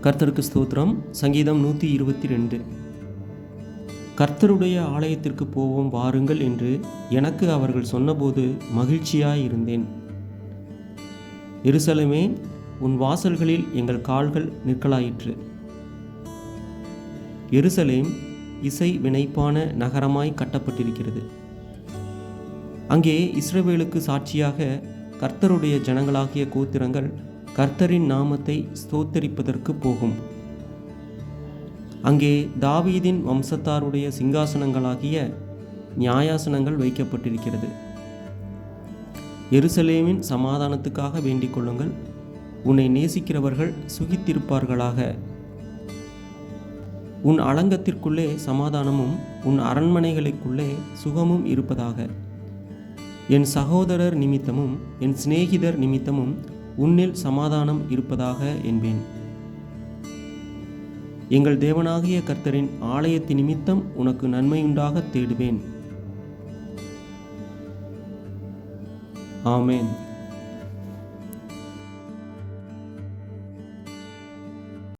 கர்த்தருக்கு ஸ்தோத்திரம். சங்கீதம் 122. கர்த்தருடைய ஆலயத்திற்கு போவோம் வாருங்கள் என்று எனக்கு அவர்கள் சொன்னபோது மகிழ்ச்சியாயிருந்தேன். எருசலேமே, உன் வாசல்களில் எங்கள் கால்கள் நிற்கலாயிற்று. எருசலேம் இசை வினைப்பான நகரமாய் கட்டப்பட்டிருக்கிறது. அங்கே இஸ்ரவேலுக்கு சாட்சியாக கர்த்தருடைய ஜனங்களாகிய கோத்திரங்கள் கர்த்தரின் நாமத்தை ஸ்தோத்தரிப்பதற்கு போகும். அங்கே தாவீதின் வம்சத்தாருடைய சிங்காசனங்களாகிய நியாயாசனங்கள் வைக்கப்பட்டிருக்கிறது. எருசலேமின் சமாதானத்துக்காக வேண்டிக் கொள்ளுங்கள். உன்னை நேசிக்கிறவர்கள் சுகித்திருப்பார்களாக. உன் அலங்கத்திற்குள்ளே சமாதானமும் உன் அரண்மனைகளுக்குள்ளே சுகமும் இருப்பதாக. என் சகோதரர் நிமித்தமும் என் சிநேகிதர் நிமித்தமும் உன்னில் சமாதானம் இருப்பதாக என்பேன். எங்கள் தேவனாகிய கர்த்தரின் ஆலயத்தின் நிமித்தம் உனக்கு நன்மையுண்டாக தேடுவேன். ஆமென்.